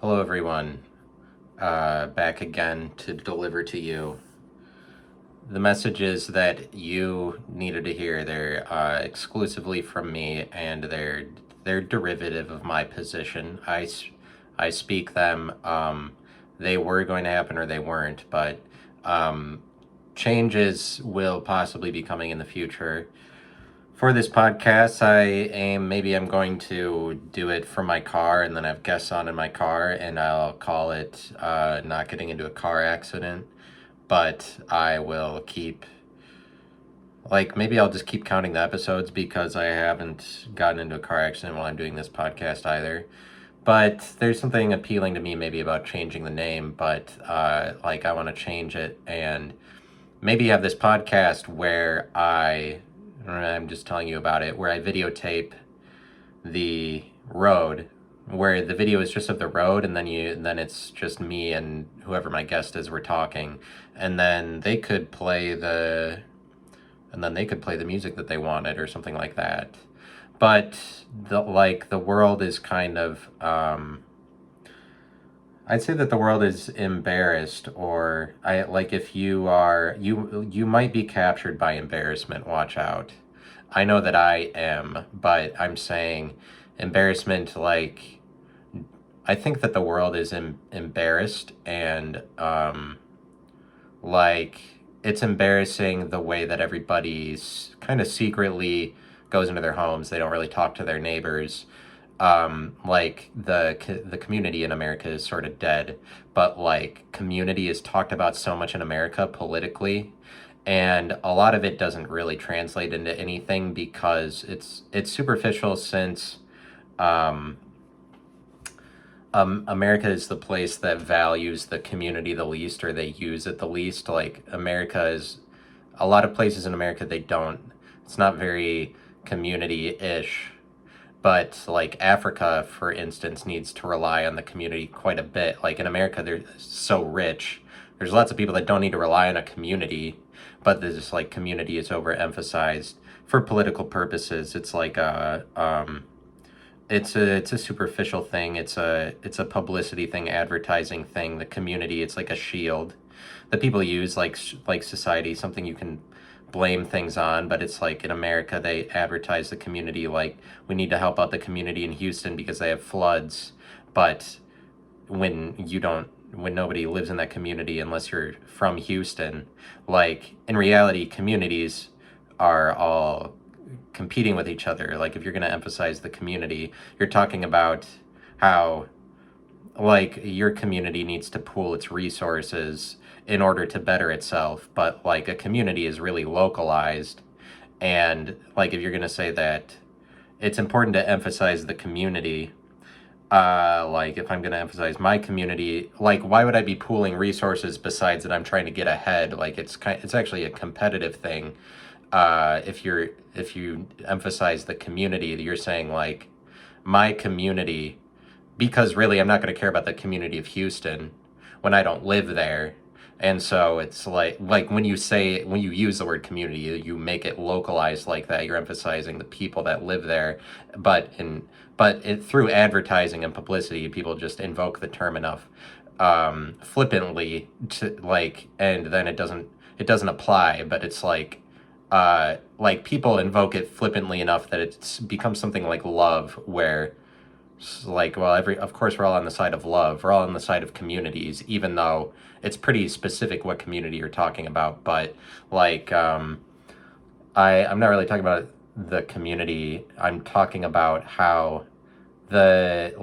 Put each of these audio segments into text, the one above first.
Hello, everyone. Back again to deliver to you the messages that you needed to hear. They're exclusively from me, and they're derivative of my position. I speak them. They were going to happen, or they weren't, but um, changes will possibly be coming in the future. For this podcast, I'm going to do it from my car, and then have guests on in my car, and I'll call it not getting into a car accident. But I will keep, maybe I'll just keep counting the episodes because I haven't gotten into a car accident while I'm doing this podcast either. But there's something appealing to me maybe about changing the name, but I want to change it and maybe have this podcast where I'm just telling you about it, where I videotape the road, where the video is just of the road, and then it's just me and whoever my guest is, we're talking, and then they could play the music that they wanted or something like that. But the world is kind of I'd say that the world is embarrassed, or I like if you might be captured by embarrassment. Watch out. I know that I am, but I'm saying embarrassment. I think that the world is embarrassed, and like it's embarrassing the way that everybody's kind of secretly goes into their homes. They don't really talk to their neighbors. The community in America is sort of dead, but community is talked about so much in America politically, and a lot of it doesn't really translate into anything because it's superficial since um, America is the place that values the community the least, or they use it the least. Like America is a lot of places in America, they don't. It's not very community-ish. But Africa, for instance, needs to rely on the community quite a bit. Like in America, they're so rich. There's lots of people that don't need to rely on a community, but this community is overemphasized for political purposes. It's a superficial thing. It's a publicity thing, advertising thing. The community, it's like a shield that people use, like society, something you can blame things on. But it's like in America, they advertise the community like we need to help out the community in Houston because they have floods. But when nobody lives in that community unless you're from Houston, in reality, communities are all competing with each other. Like if you're going to emphasize the community, you're talking about how your community needs to pool its resources in order to better itself, but a community is really localized. And if you're going to say that it's important to emphasize the community, if I'm going to emphasize my community, why would I be pooling resources besides that I'm trying to get ahead? It's actually a competitive thing. If you emphasize the community, you're saying my community, because really I'm not going to care about the community of Houston when I don't live there. And so it's when you use the word community, you make it localized like that. You're emphasizing the people that live there, through advertising and publicity, people just invoke the term enough flippantly to and then it doesn't apply. But it's people invoke it flippantly enough that it's becomes something like love, where well, of course we're all on the side of love, we're all on the side of communities, even though it's pretty specific what community you're talking about. But I'm not really talking about the community. I'm talking about how the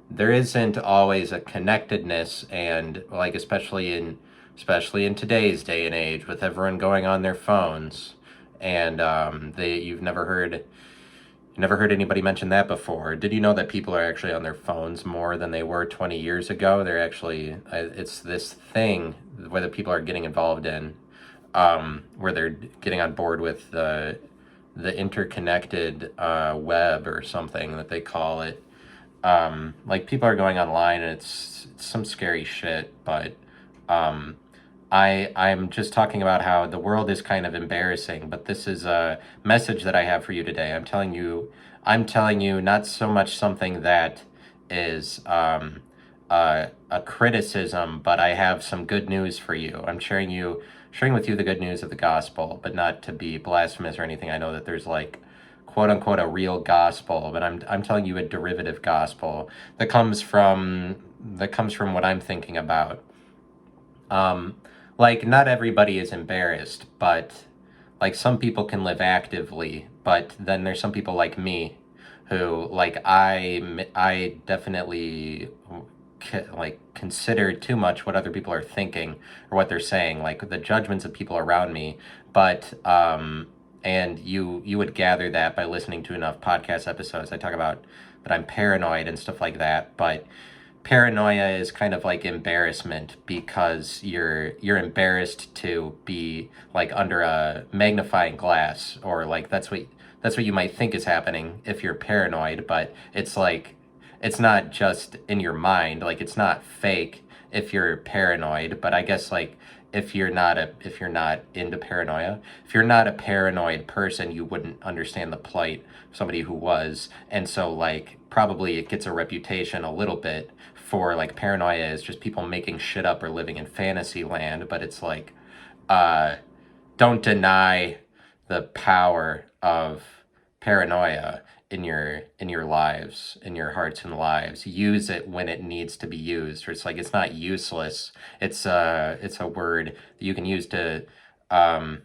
there isn't always a connectedness, and especially in today's day and age, with everyone going on their phones, and you've never heard anybody mention that before. Did you know that people are actually on their phones more than they were 20 years ago? They're actually, it's this thing where the people are getting involved in, where they're getting on board with the interconnected web, or something that they call it. People are going online, and it's some scary shit. But I'm just talking about how the world is kind of embarrassing. But this is a message that I have for you today. I'm telling you not so much something that is a criticism, but I have some good news for you. I'm sharing with you the good news of the gospel, but not to be blasphemous or anything. I know that there's like quote unquote a real gospel, but I'm telling you a derivative gospel that comes from what I'm thinking about. Um, like not everybody is embarrassed, but like some people can live actively, but then there's some people like me who like I definitely like consider too much what other people are thinking or what they're saying, like the judgments of people around me. But and you would gather that by listening to enough podcast episodes. I talk about that I'm paranoid and stuff like that, but paranoia is kind of like embarrassment because you're embarrassed to be like under a magnifying glass, or like that's what you might think is happening if you're paranoid, but it's like it's not just in your mind, like it's not fake if you're paranoid. But I guess like if you're not into paranoia, if you're not a paranoid person, you wouldn't understand the plight of somebody who was. And so like probably it gets a reputation a little bit for like paranoia is just people making shit up or living in fantasy land, but it's like uh don't deny the power of paranoia in your lives, in your hearts and lives. Use it when it needs to be used. Or it's like it's not useless. It's a word that um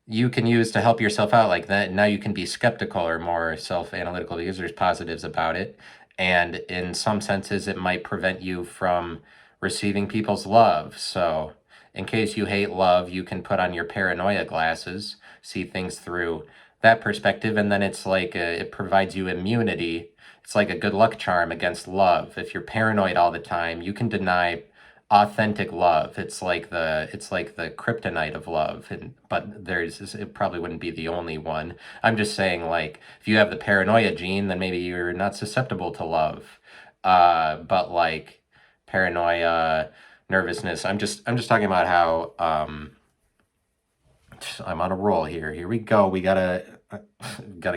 you can use to help yourself out like that. Now you can be skeptical or more self-analytical because there's positives about it. And in some senses, it might prevent you from receiving people's love. So, in case you hate love, you can put on your paranoia glasses, see things through that perspective, and then it's like it provides you immunity. It's like a good luck charm against love. If you're paranoid all the time, you can deny authentic love. It's like the kryptonite of love, and but it probably wouldn't be the only one. I'm just saying like if you have the paranoia gene, then maybe you're not susceptible to love. But like paranoia, nervousness. I'm just talking about how I'm on a roll here. Here we go. We gotta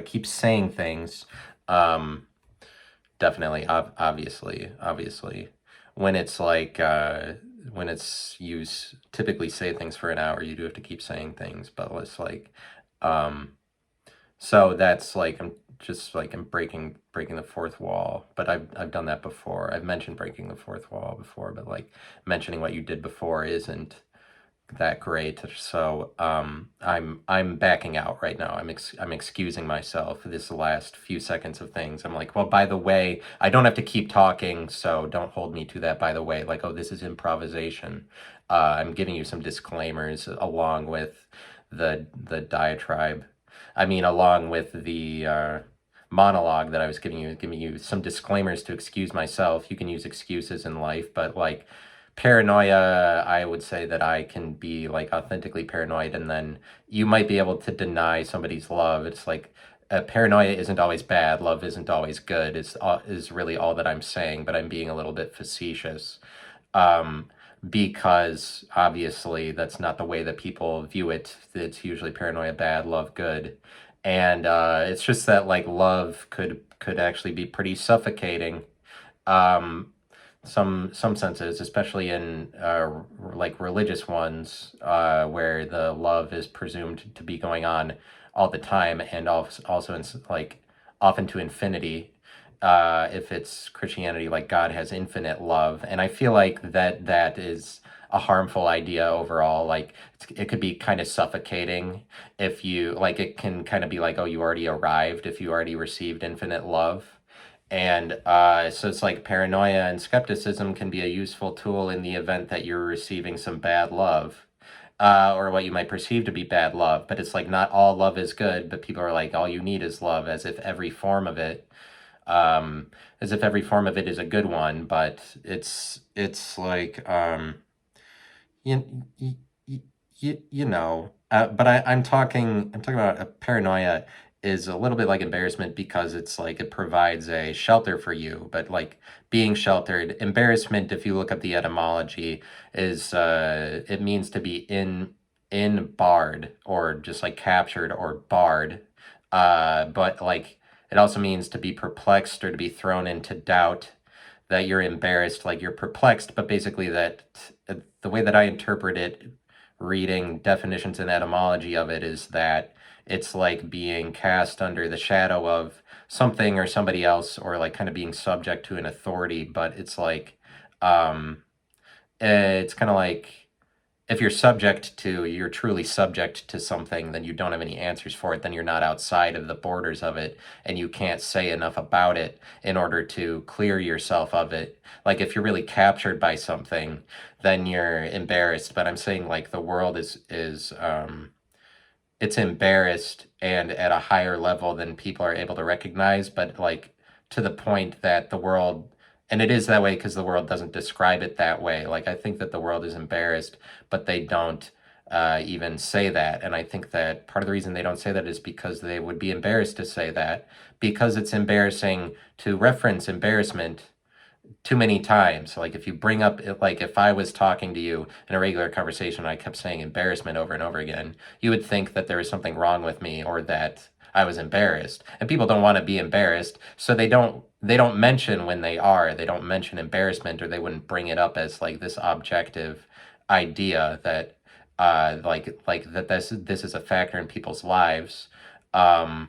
keep saying things. Um, Definitely, obviously, when it's like when it's typically say things for an hour, you do have to keep saying things, but it's like um so that's like I'm breaking the fourth wall, but I've done that before. I've mentioned breaking the fourth wall before, but like mentioning what you did before isn't that great. So I'm backing out right now. I'm excusing myself for this last few seconds of things. I'm like, well, by the way, I don't have to keep talking, so don't hold me to that. By the way, like, oh, this is improvisation. I'm giving you some disclaimers along with the diatribe. I mean, along with the monologue that I was giving you some disclaimers to excuse myself. You can use excuses in life, but like paranoia, I would say that I can be like authentically paranoid, and then you might be able to deny somebody's love. It's like paranoia isn't always bad, love isn't always good. Is really all that I'm saying, but I'm being a little bit facetious. Um, because obviously that's not the way that people view it. It's usually paranoia bad, love good. And it's just that like love could actually be pretty suffocating. Um, some senses, especially in like religious ones, where the love is presumed to be going on all the time, and also in, like often to infinity. If it's Christianity, like God has infinite love, and I feel like that is a harmful idea overall. Like it could be kind of suffocating if you like. It can kind of be like, oh, you already arrived if you already received infinite love. And so it's like paranoia and skepticism can be a useful tool in the event that you're receiving some bad love, or what you might perceive to be bad love. But it's like not all love is good, but people are like, all you need is love, as if every form of it is a good one. But it's like, you, you know, but I'm talking about a paranoia is a little bit like embarrassment because it's like it provides a shelter for you, but like being sheltered, embarrassment, if you look up the etymology, is it means to be in barred, or just like captured or barred. But like it also means to be perplexed or to be thrown into doubt, that you're embarrassed, like you're perplexed, but basically that the way that I interpret it, reading definitions and etymology of it, is that it's like being cast under the shadow of something or somebody else, or like kind of being subject to an authority, but it's like, it's kind of like if you're truly subject to something, then you don't have any answers for it, then you're not outside of the borders of it, and you can't say enough about it in order to clear yourself of it. Like if you're really captured by something, then you're embarrassed. But I'm saying like the world is it's embarrassed and at a higher level than people are able to recognize, but like to the point that the world, and it is that way because the world doesn't describe it that way. Like I think that the world is embarrassed, but they don't even say that. And I think that part of the reason they don't say that is because they would be embarrassed to say that, because it's embarrassing to reference embarrassment too many times. Like if you bring up, like if I was talking to you in a regular conversation, I kept saying embarrassment over and over again, you would think that there was something wrong with me or that I was embarrassed. And people don't want to be embarrassed, so they don't mention when they don't mention embarrassment, or they wouldn't bring it up as like this objective idea that like that this is a factor in people's lives. Um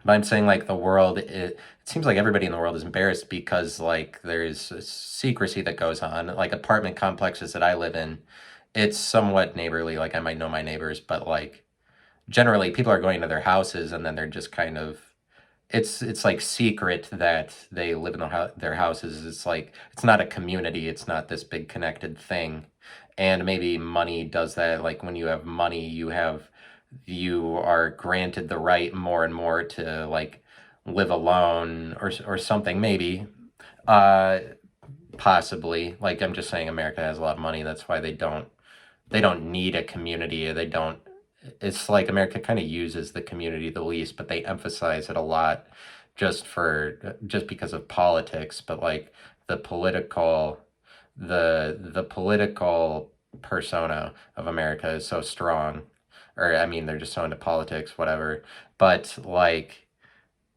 but I'm saying like the world, it seems like everybody in the world is embarrassed because like there's a secrecy that goes on. Like apartment complexes that I live in, it's somewhat neighborly. Like I might know my neighbors, but like generally people are going to their houses and then they're just kind of, it's like secret that they live in their houses. It's like it's not a community. It's not this big connected thing. And maybe money does that. Like when you have money, you are granted the right more and more to like live alone or something. Maybe, uh, possibly. Like I'm just saying, America has a lot of money. That's why they don't need a community. Or they don't, it's like America kind of uses the community the least, but they emphasize it a lot just because of politics. But like the political the political persona of America is so strong. Or I mean they're just so into politics, whatever. But like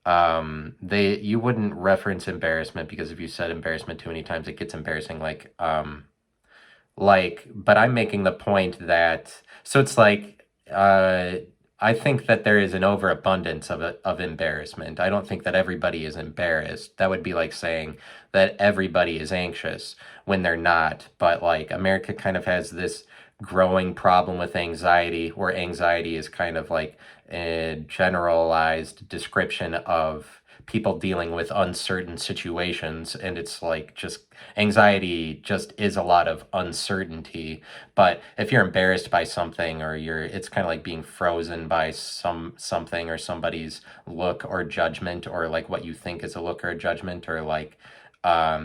they you wouldn't reference embarrassment, because if you said embarrassment too many times it gets embarrassing. But I'm making the point that, so it's like, I think that there is an overabundance of embarrassment. I don't think that everybody is embarrassed. That would be like saying that everybody is anxious when they're not. But like America kind of has this growing problem with anxiety, where anxiety is kind of like a generalized description of people dealing with uncertain situations, and it's like just anxiety just is a lot of uncertainty. But if you're embarrassed by something, or it's kind of like being frozen by something or somebody's look or judgment, or like what you think is a look or a judgment, or like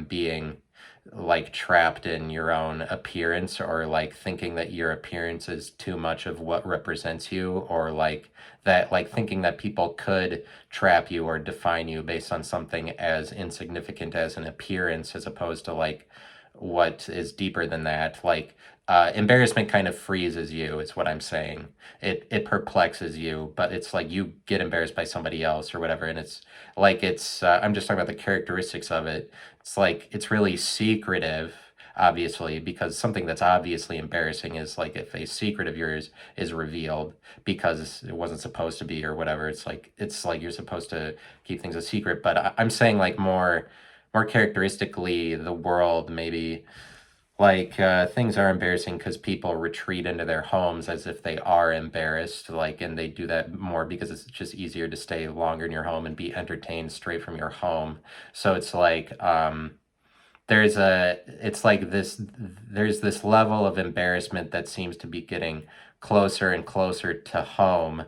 being like trapped in your own appearance, or like thinking that your appearance is too much of what represents you, or like that, like thinking that people could trap you or define you based on something as insignificant as an appearance, as opposed to like what is deeper than that. Like embarrassment kind of freezes you, is what I'm saying. It perplexes you, but it's like you get embarrassed by somebody else or whatever, and it's like I'm just talking about the characteristics of it. It's like it's really secretive, obviously, because something that's obviously embarrassing is like if a secret of yours is revealed because it wasn't supposed to be or whatever. It's like you're supposed to keep things a secret. But I'm saying like more characteristically, the world maybe, like things are embarrassing because people retreat into their homes as if they are embarrassed, like, and they do that more because it's just easier to stay longer in your home and be entertained straight from your home. So it's like there's this level of embarrassment that seems to be getting closer and closer to home,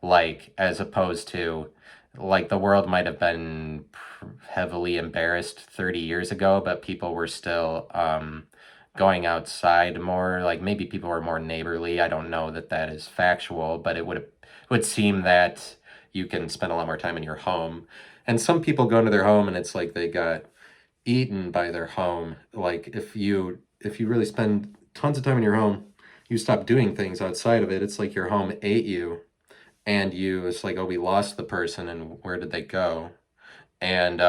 like as opposed to like the world might have been heavily embarrassed 30 years ago, but people were still going outside more. Like maybe people were more neighborly. I don't know that that is factual, but it would seem that you can spend a lot more time in your home. And some people go into their home and it's like they got eaten by their home. Like if you really spend tons of time in your home, you stop doing things outside of it. It's like your home ate you, and it's like, oh, we lost the person, and where did they go? And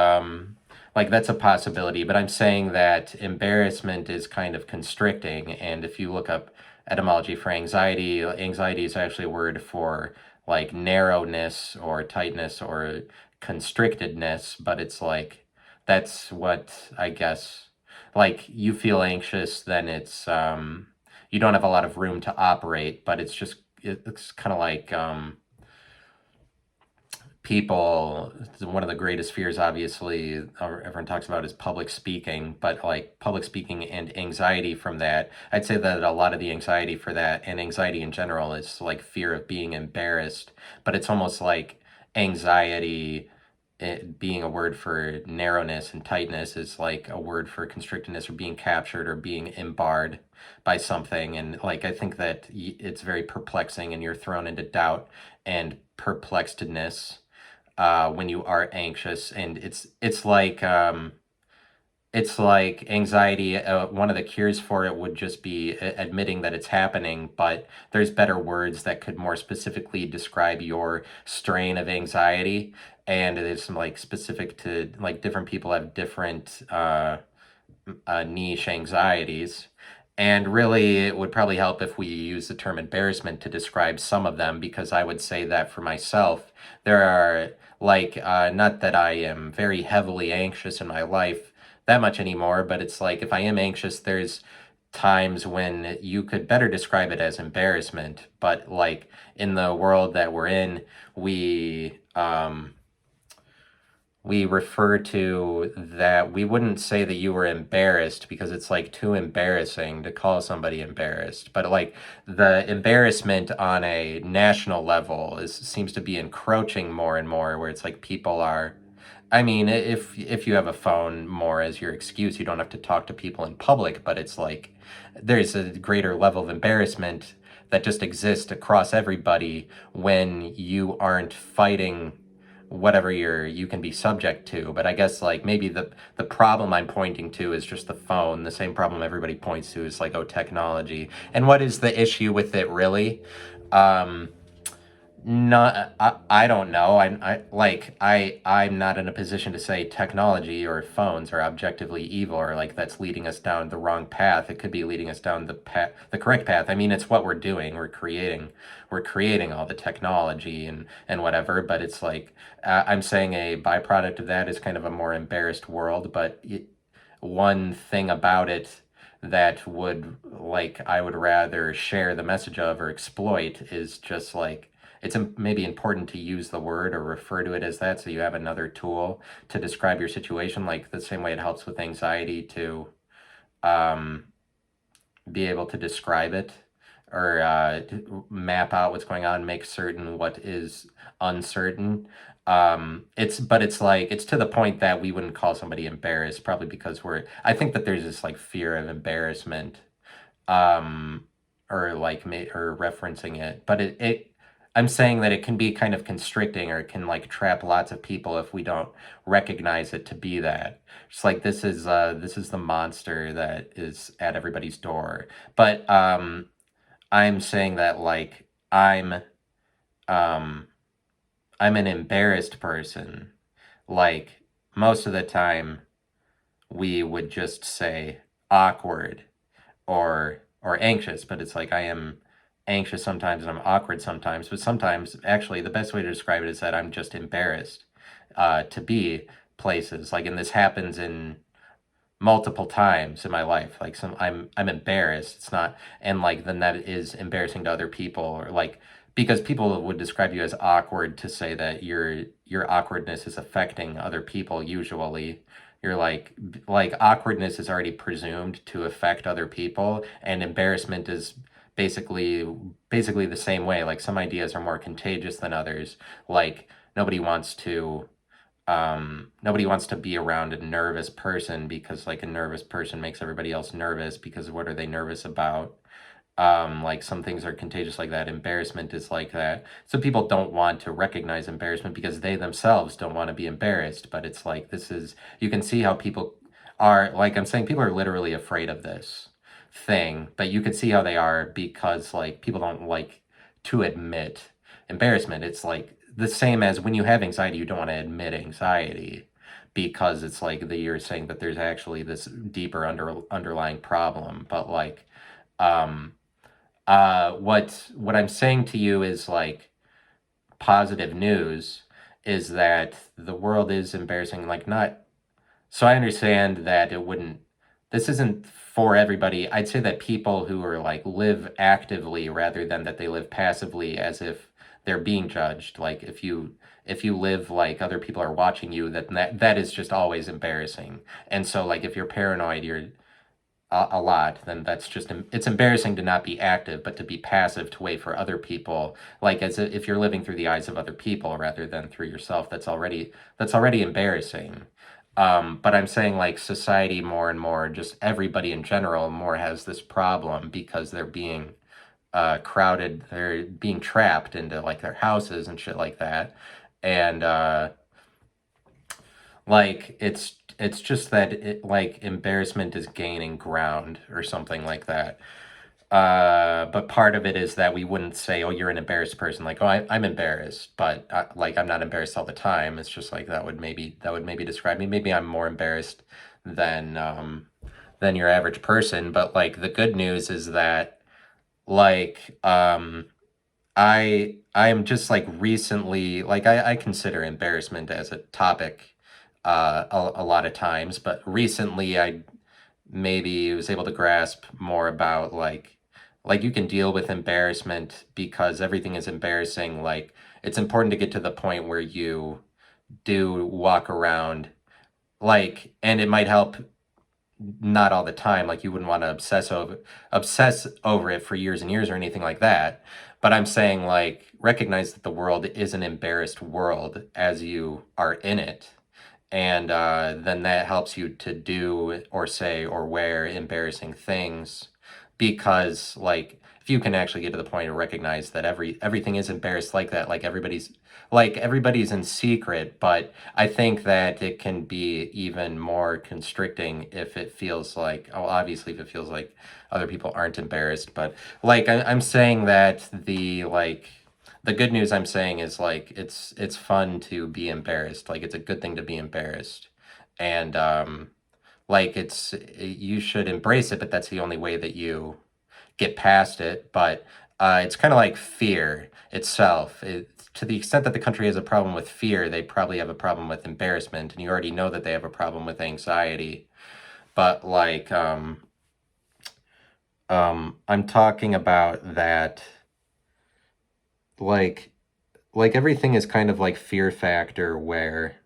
like that's a possibility, but I'm saying that embarrassment is kind of constricting. And if you look up etymology for anxiety, anxiety is actually a word for like narrowness or tightness or constrictedness, but it's like that's what I guess, like you feel anxious, then it's you don't have a lot of room to operate, but it's just it's kind of like people, one of the greatest fears obviously everyone talks about is public speaking, but like public speaking and anxiety from that, I'd say that a lot of the anxiety for that and anxiety in general is like fear of being embarrassed, but it's almost like anxiety, it being a word for narrowness and tightness is like a word for constrictedness or being captured or being embarred by something. And like I think that it's very perplexing and you're thrown into doubt and perplexedness when you are anxious, and it's like anxiety. One of the cures for it would just be admitting that it's happening, but there's better words that could more specifically describe your strain of anxiety. And it's like specific to like different people have different niche anxieties. And really, it would probably help if we use the term embarrassment to describe some of them, because I would say that for myself, there are like, not that I am very heavily anxious in my life that much anymore, but it's like if I am anxious, there's times when you could better describe it as embarrassment. But like in the world that we're in, we refer to that, we wouldn't say that you were embarrassed because it's like too embarrassing to call somebody embarrassed, but like the embarrassment on a national level is seems to be encroaching more and more, where it's like people are, I mean, if you have a phone more as your excuse, you don't have to talk to people in public, but it's like there's a greater level of embarrassment that just exists across everybody when you aren't fighting whatever you can be subject to. But I guess like maybe the problem I'm pointing to is just the phone. The same problem everybody points to is like, oh, technology. And what is the issue with it really? Um, not, I don't know. I'm not in a position to say technology or phones are objectively evil, or like that's leading us down the wrong path. It could be leading us down the correct path. I mean, it's what we're doing. We're creating all the technology and whatever. But it's like I'm saying a byproduct of that is kind of a more embarrassed world. But one thing about it that would like I would rather share the message of or exploit is just like it's maybe important to use the word or refer to it as that, so you have another tool to describe your situation, like the same way it helps with anxiety to um, be able to describe it or map out what's going on, make certain what is uncertain. It's like it's to the point that we wouldn't call somebody embarrassed, probably because I think that there's this like fear of embarrassment, um, or like or referencing it, but I'm saying that it can be kind of constricting, or it can like trap lots of people if we don't recognize it to be that. It's like this is the monster that is at everybody's door. But I'm saying that like um I'm an embarrassed person. Like most of the time we would just say awkward or anxious, but it's like I am anxious sometimes and I'm awkward sometimes, but sometimes actually the best way to describe it is that I'm just embarrassed to be places. Like, and this happens in multiple times in my life. Like I'm embarrassed. It's not, and like then that is embarrassing to other people, or like because people would describe you as awkward to say that your awkwardness is affecting other people usually. You're like awkwardness is already presumed to affect other people, and embarrassment is basically the same way. Like some ideas are more contagious than others. Like nobody wants to be around a nervous person, because like a nervous person makes everybody else nervous, because what are they nervous about? Like some things are contagious like that. Embarrassment is like that. So people don't want to recognize embarrassment because they themselves don't want to be embarrassed. But it's like you can see how people are, like I'm saying, people are literally afraid of this thing, but you can see how they are because like people don't like to admit embarrassment. It's like the same as when you have anxiety, you don't want to admit anxiety. because it's like that you're saying that there's actually this deeper underlying problem. But like, um, what I'm saying to you is like positive news is that the world is embarrassing. Like, not so I understand that it wouldn't, this isn't for everybody. I'd say that people who are like live actively rather than that they live passively as if they're being judged. Like if you live like other people are watching you, that is just always embarrassing. And so like if you're paranoid, you're a lot, then that's just it's embarrassing to not be active, but to be passive, to wait for other people, like as if you're living through the eyes of other people rather than through yourself. That's already embarrassing. But I'm saying like society more and more, just everybody in general, more has this problem because they're being crowded, they're being trapped into like their houses and shit like that, and like it's just that like embarrassment is gaining ground or something like that. But part of it is that we wouldn't say, "Oh, you're an embarrassed person." Like, "Oh, I'm embarrassed," but like I'm not embarrassed all the time. It's just like that would maybe describe me. Maybe I'm more embarrassed than than your average person. But like the good news is that like I am just like recently like I consider embarrassment as a topic a lot of times, but recently I maybe was able to grasp more about like you can deal with embarrassment because everything is embarrassing. Like it's important to get to the point where you do walk around like, and it might help not all the time. Like you wouldn't want to obsess over it for years and years or anything like that. But I'm saying like recognize that the world is an embarrassed world as you are in it, and then that helps you to do or say or wear embarrassing things, because like if you can actually get to the point of recognize that everything is embarrassed like that, like everybody's in secret. But I think that it can be even more constricting if it feels like, oh, obviously if it feels like other people aren't embarrassed. But like I'm saying that the good news I'm saying is like it's fun to be embarrassed. Like it's a good thing to be embarrassed. And like you should embrace it, but that's the only way that you get past it. But it's kind of like fear itself. To the extent that the country has a problem with fear, they probably have a problem with embarrassment, and you already know that they have a problem with anxiety. But I'm talking about that like everything is kind of like fear factor, where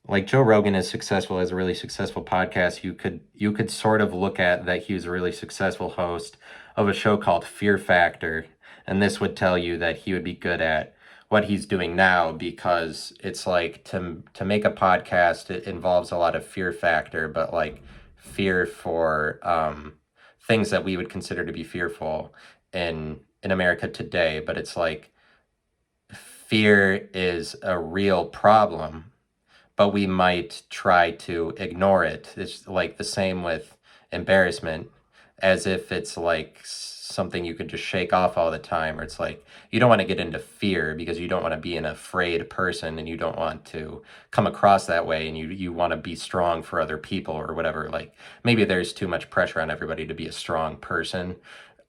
like Joe Rogan is successful, has a really successful podcast. You could sort of look at that he was a really successful host of a show called Fear Factor, and this would tell you that he would be good at what he's doing now, because it's like to make a podcast, it involves a lot of fear factor, but like fear for things that we would consider to be fearful in America today. But it's like fear is a real problem, but we might try to ignore it. It's like the same with embarrassment, as if it's like something you could just shake off all the time. Or it's like you don't want to get into fear because you don't want to be an afraid person, and you don't want to come across that way, and you want to be strong for other people or whatever. Like maybe there's too much pressure on everybody to be a strong person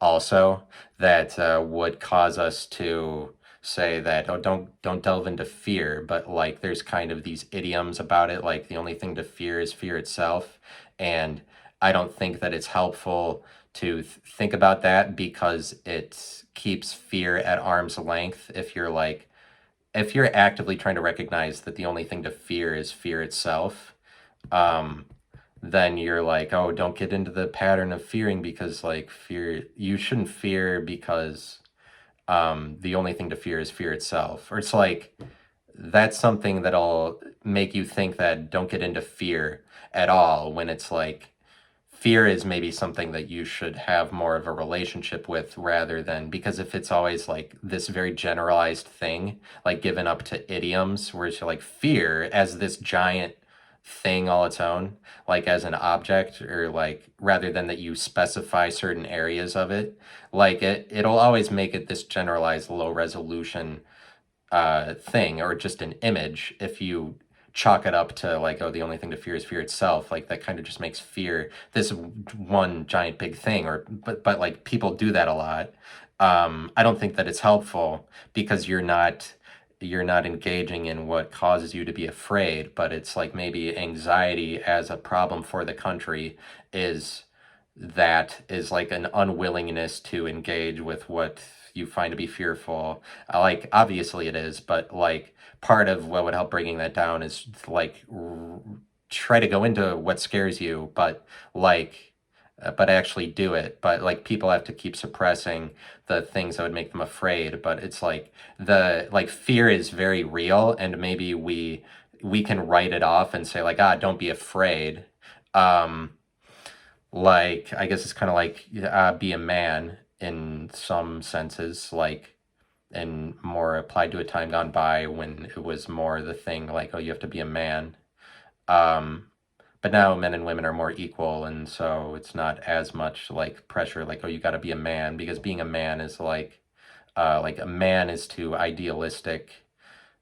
also, that would cause us to say that, oh, don't delve into fear. But like there's kind of these idioms about it, like the only thing to fear is fear itself. And I don't think that it's helpful to think about that, because it keeps fear at arm's length. If you're actively trying to recognize that the only thing to fear is fear itself, um then you're like, oh, don't get into the pattern of fearing, because like fear, you shouldn't fear because the only thing to fear is fear itself. Or it's like that's something that'll make you think that don't get into fear at all, when it's like fear is maybe something that you should have more of a relationship with, rather than, because if it's always like this very generalized thing, like given up to idioms, where it's like fear as this giant thing all its own, like as an object, or like rather than that you specify certain areas of it, like it'll always make it this generalized low resolution thing, or just an image, if you chalk it up to like, oh, the only thing to fear is fear itself. Like that kind of just makes fear this one giant big thing. Or but like people do that a lot. I don't think that it's helpful because you're not engaging in what causes you to be afraid, but it's like maybe anxiety as a problem for the country is like an unwillingness to engage with what you find to be fearful. Like obviously it is, but like part of what would help bringing that down is like try to go into what scares you, but like but actually do it. But like people have to keep suppressing the things that would make them afraid. But it's like the like fear is very real, and maybe we can write it off and say like, ah, don't be afraid. Um, like I guess it's kind of like be a man in some senses, like and more applied to a time gone by when it was more the thing like, oh, you have to be a man. Um, but now men and women are more equal, and so it's not as much like pressure, like, oh, you got to be a man, because being a man is like a man is too idealistic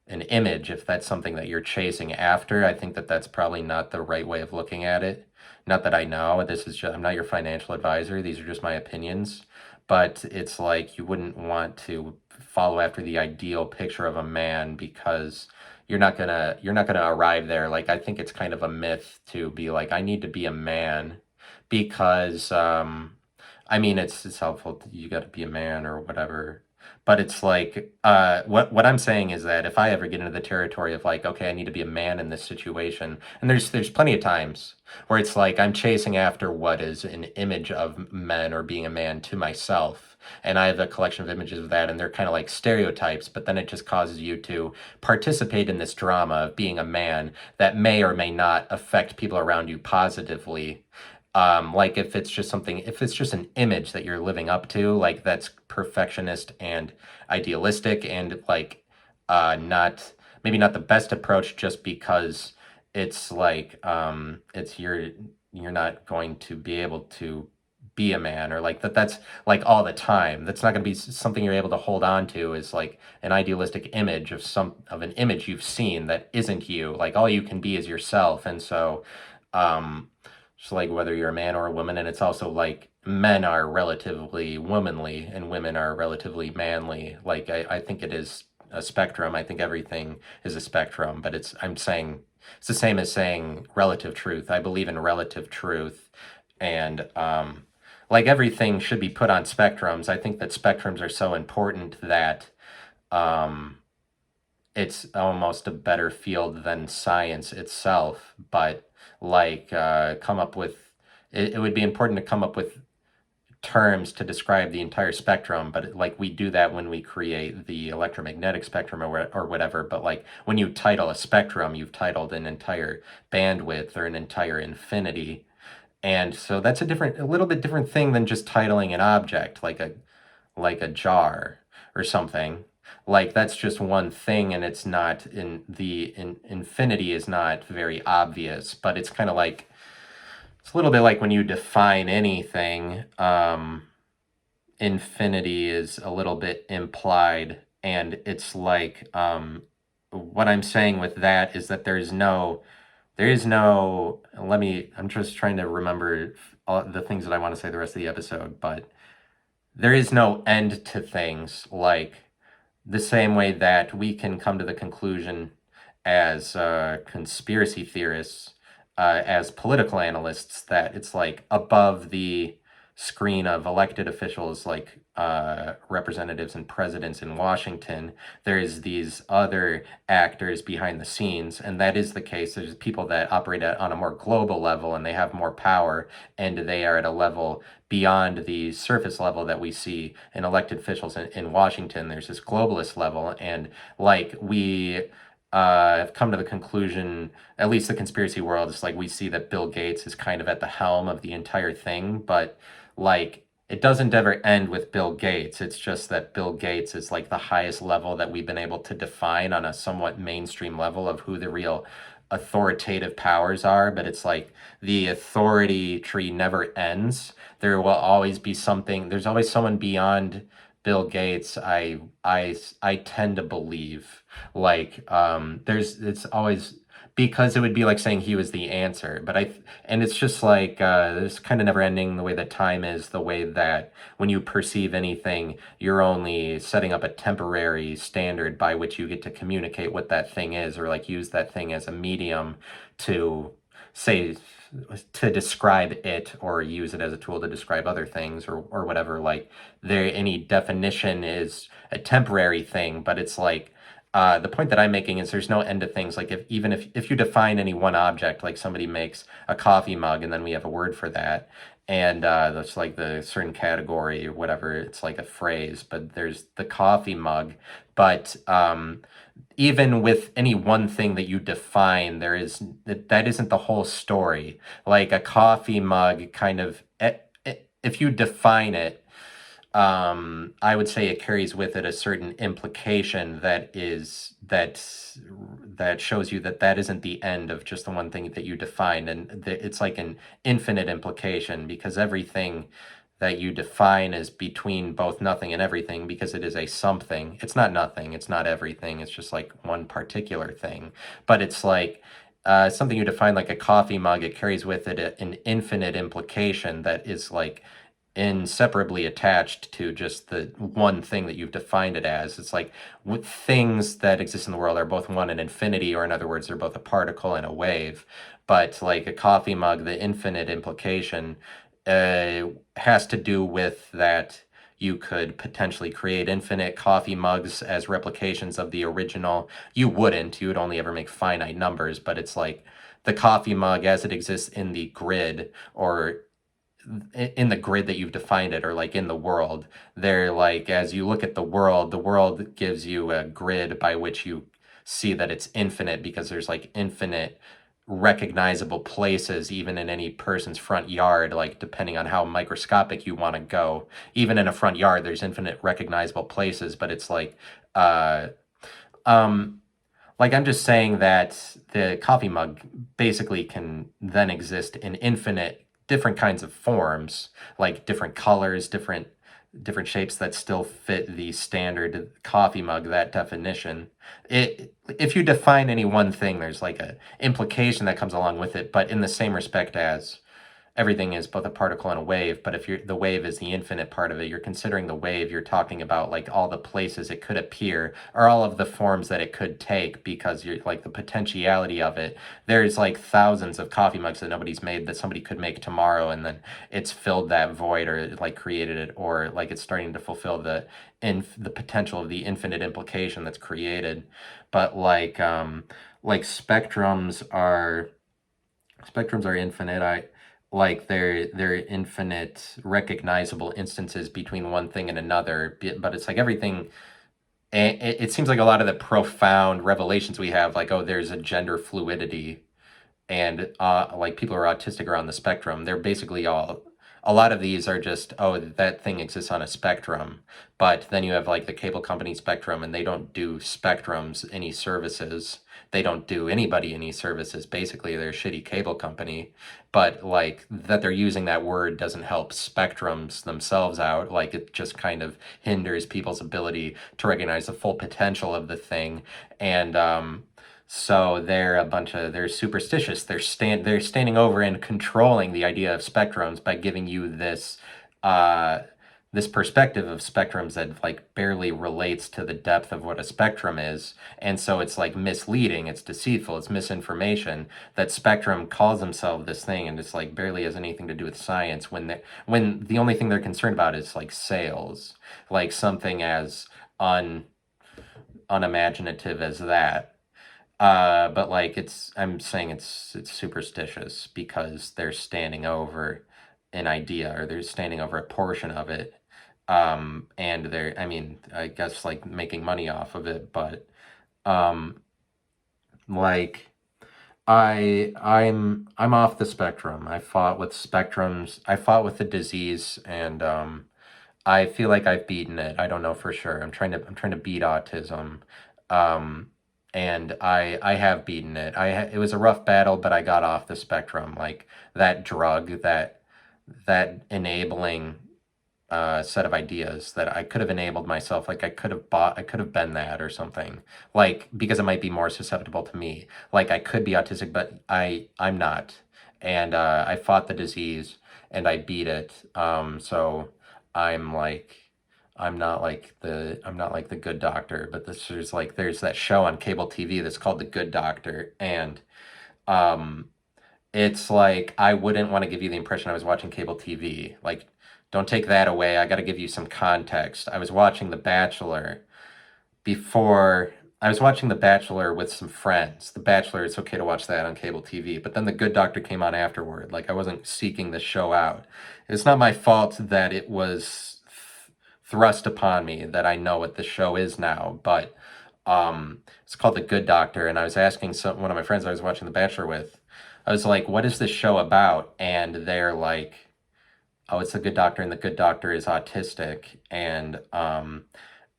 an image. If that's something that you're chasing after, I think that that's probably not the right way of looking at it. Not that I know, this is just, I'm not your financial advisor. These are just my opinions. But it's like you wouldn't want to follow after the ideal picture of a man because you're not gonna arrive there. Like I think it's kind of a myth to be like, I need to be a man because I mean it's helpful you got to be a man or whatever, but it's like what I'm saying is that if I ever get into the territory of like, okay, I need to be a man in this situation, and there's plenty of times where it's like I'm chasing after what is an image of men or being a man to myself, and I have a collection of images of that, and they're kind of like stereotypes, but then it just causes you to participate in this drama of being a man that may or may not affect people around you positively. Like if it's just an image that you're living up to, like that's perfectionist and idealistic and like not maybe not the best approach, just because it's like it's you're not going to be able to be a man, or like that's like all the time. That's not going to be something you're able to hold on to, is like an idealistic image of an image you've seen that isn't you. Like all you can be is yourself. And so um just like whether you're a man or a woman, and it's also like men are relatively womanly and women are relatively manly. Like I think it is a spectrum. I think everything is a spectrum, but I'm saying it's the same as saying relative truth. I believe in relative truth, and like everything should be put on spectrums. I think that spectrums are so important that um, it's almost a better field than science itself. But like come up with it would be important to come up with terms to describe the entire spectrum, but like we do that when we create the electromagnetic spectrum or whatever. But like when you title a spectrum, you've titled an entire bandwidth or an entire infinity. And so that's a little bit different thing than just titling an object like a jar or something. Like that's just one thing, and it's not infinity is not very obvious, but it's kind of like it's a little bit like when you define anything, infinity is a little bit implied, and it's like what I'm saying with that is that I'm just trying to remember all the things that I want to say the rest of the episode, but there is no end to things. Like the same way that we can come to the conclusion as conspiracy theorists, as political analysts, that it's like above the screen of elected officials like representatives and presidents in Washington, there's these other actors behind the scenes. And that is the case. There's people that operate on a more global level, and they have more power, and they are at a level beyond the surface level that we see in elected officials in Washington. There's this globalist level, and like we have come to the conclusion, at least the conspiracy world, is like we see that Bill Gates is kind of at the helm of the entire thing, but like it doesn't ever end with Bill Gates. It's just that Bill Gates is like the highest level that we've been able to define on a somewhat mainstream level of who the real authoritative powers are. But it's like the authority tree never ends. There will always be something, there's always someone beyond Bill Gates. I tend to believe like it's always because it would be like saying he was the answer. And it's just like it's kind of never ending the way that time is, the way that when you perceive anything, you're only setting up a temporary standard by which you get to communicate what that thing is, or like use that thing as a medium to say, to describe it, or use it as a tool to describe other things, or whatever. Like, there, any definition is a temporary thing, but it's like, the point that I'm making is there's no end to things. Like, if you define any one object, like somebody makes a coffee mug and then we have a word for that, and that's like the certain category or whatever, it's like a phrase, but there's the coffee mug. But even with any one thing that you define, that isn't the whole story. Like a coffee mug, kind of, if you define it, I would say it carries with it a certain implication that shows you that isn't the end of just the one thing that you defined, and it's like an infinite implication, because everything that you define is between both nothing and everything, because it is a something. It's not nothing, it's not everything, it's just like one particular thing. But it's like, something you define like a coffee mug, it carries with it an infinite implication that is like inseparably attached to just the one thing that you've defined it as. It's like, with things that exist in the world are both one and infinity, or in other words, they're both a particle and a wave. But like a coffee mug, the infinite implication has to do with that you could potentially create infinite coffee mugs as replications of the original. You wouldn't, you would only ever make finite numbers, but it's like the coffee mug as it exists in the grid, or in the grid that you've defined it, or like in the world, they're like, as you look at the world gives you a grid by which you see that it's infinite, because there's like infinite recognizable places even in any person's front yard, like depending on how microscopic you want to go. Even in a front yard there's infinite recognizable places, but it's uh um like, I'm just saying that the coffee mug basically can then exist in infinite different kinds of forms, like different colors, different shapes that still fit the standard coffee mug, that definition. If you define any one thing, there's like a implication that comes along with it, but in the same respect as everything is both a particle and a wave. But if the wave is the infinite part of it, you're considering the wave, you're talking about like all the places it could appear, or all of the forms that it could take, because you're like the potentiality of it. There's like thousands of coffee mugs that nobody's made that somebody could make tomorrow, and then it's filled that void, or like created it, or like it's starting to fulfill the potential of the infinite implication that's created. But like spectrums are infinite. Like, they're infinite recognizable instances between one thing and another. But it's like everything. It seems like a lot of the profound revelations we have, like, oh, there's a gender fluidity, and like people who are autistic are on the spectrum. They're basically all. A lot of these are just, oh, that thing exists on a spectrum. But then you have like the cable company Spectrum, and they don't do spectrums any services. They don't do anybody any services. Basically, they're a shitty cable company. But like, that they're using that word doesn't help spectrums themselves out. Like, it just kind of hinders people's ability to recognize the full potential of the thing. And so they're superstitious. They're standing over and controlling the idea of spectrums by giving you uh this perspective of spectrums that like barely relates to the depth of what a spectrum is. And so it's like misleading, it's deceitful, it's misinformation. That Spectrum calls themselves this thing, and it's like barely has anything to do with science, when the only thing they're concerned about is like sales, like something as unimaginative as that. But like, I'm saying it's superstitious because they're standing over an idea, or they're standing over a portion of it. And I mean, I guess like making money off of it, but um, like, I'm off the spectrum. I fought with spectrums. I fought with the disease, and I feel like I've beaten it. I don't know for sure. I'm trying to beat autism. Um, and I have beaten it. It was a rough battle, but I got off the spectrum. Like, that drug, that enabling set of ideas that I could have enabled myself. Like I could have been that or something. Like because it might be more susceptible to me. Like I could be autistic, but I'm not. And I fought the disease and I beat it. So I'm like I'm not like the Good Doctor, but this is like there's that show on cable TV that's called The Good Doctor, and um it's like I wouldn't want to give you the impression I was watching cable TV. Like, don't take that away. I got to give you some context. I was watching The Bachelor before. I was watching The Bachelor with some friends. The Bachelor, it's okay to watch that on cable TV. But then The Good Doctor came on afterward. Like, I wasn't seeking the show out. It's not my fault that it was thrust upon me that I know what the show is now. But it's called The Good Doctor. And I was asking one of my friends I was watching The Bachelor with, I was like, what is this show about? And they're like, oh, it's The Good Doctor, and The Good Doctor is autistic. And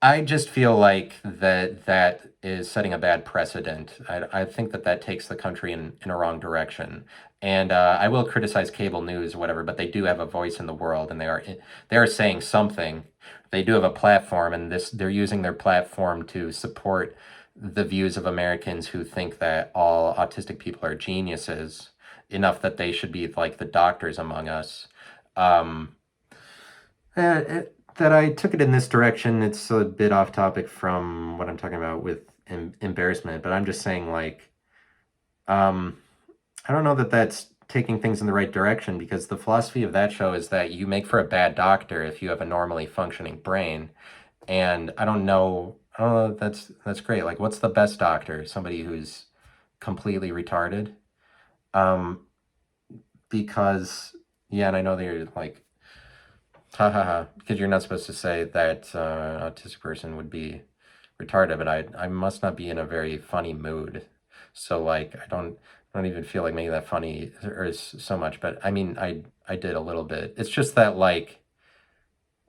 I just feel like that is setting a bad precedent. I think that takes the country in a wrong direction. And I will criticize cable news or whatever, but they do have a voice in the world, and they are saying something. They do have a platform, and they're using their platform to support the views of Americans who think that all autistic people are geniuses enough that they should be like the doctors among us. Um, that I took it in this direction. It's a bit off topic from what I'm talking about with embarrassment, but I'm just saying, like, um, I don't know that that's taking things in the right direction because the philosophy of that show is that you make for a bad doctor if you have a normally functioning brain. And I don't know, that's great. Like, what's the best doctor? Somebody who's completely retarded? Um, because, yeah, and I know they're like, ha ha ha, because you're not supposed to say that an autistic person would be retarded, but I must not be in a very funny mood. So like I don't even feel like making that funny or so much, but I mean I did a little bit. It's just that like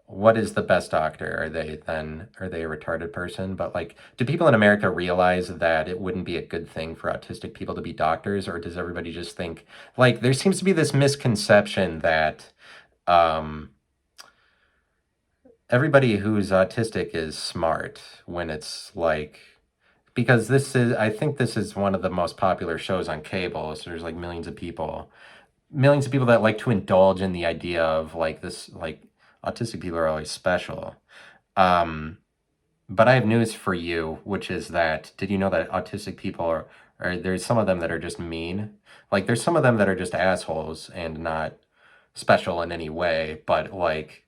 what is the best doctor? Are they a retarded person? But like do people in America realize that it wouldn't be a good thing for autistic people to be doctors, or does everybody just think like there seems to be this misconception that um everybody who's autistic is smart when it's like because I think this is one of the most popular shows on cable. So there's like millions of people that like to indulge in the idea of like this, like autistic people are always special. Um, but I have news for you, which is that did you know that autistic people are there's some of them that are just mean. Like there's some of them that are just assholes and not special in any way, but like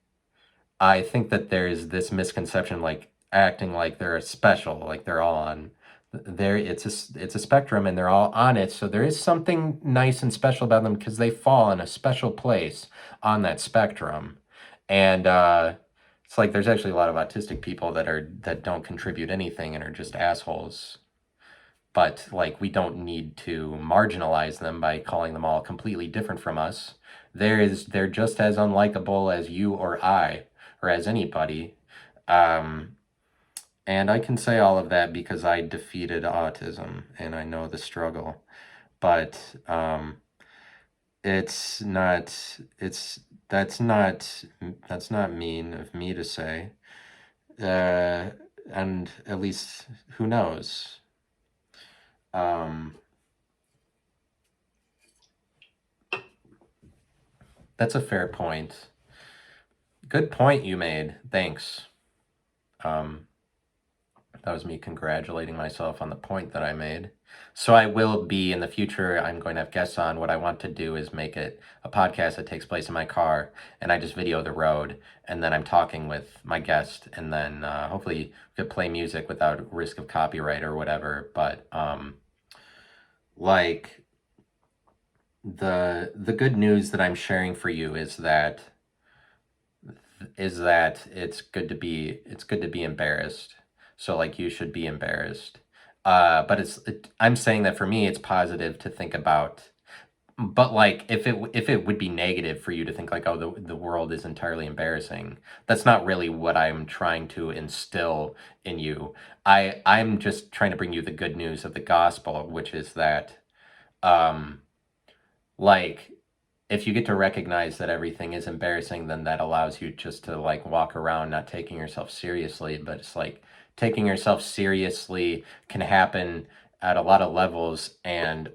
I think that there's this misconception, like acting like they're special, like they're all on there. It's a spectrum, and they're all on it. So there is something nice and special about them because they fall in a special place on that spectrum. And it's like there's actually a lot of autistic people that don't contribute anything and are just assholes. But like we don't need to marginalize them by calling them all completely different from us. They're just as unlikable as you or I or as anybody. Um, and I can say all of that because I defeated autism and I know the struggle. But it's not it's that's not mean of me to say. Uh, and at least who knows? Um, that's a fair point. Good point you made. Thanks. Um, that was me congratulating myself on the point that I made. So I will be in the future, I'm going to have guests on. What I want to do is make it a podcast that takes place in my car, and I just video the road, and then I'm talking with my guest, and then hopefully we could play music without risk of copyright or whatever. But like the good news that I'm sharing for you is that it's good to be embarrassed. So like you should be embarrassed. But I'm saying that for me it's positive to think about. But like if it would be negative for you to think like oh the world is entirely embarrassing, that's not really what I'm trying to instill in you. I'm just trying to bring you the good news of the gospel, which is that um like if you get to recognize that everything is embarrassing, then that allows you just to like walk around not taking yourself seriously. But it's like taking yourself seriously can happen at a lot of levels, and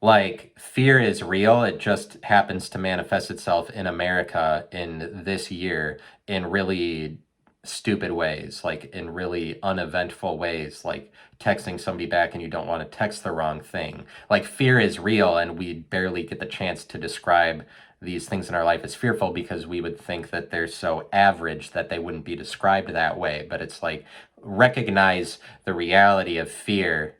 like fear is real. It just happens to manifest itself in America in this year in really stupid ways, like in really uneventful ways, like texting somebody back and you don't want to text the wrong thing. Like fear is real, and we barely get the chance to describe these things in our life as fearful because we would think that they're so average that they wouldn't be described that way. But it's like recognize the reality of fear,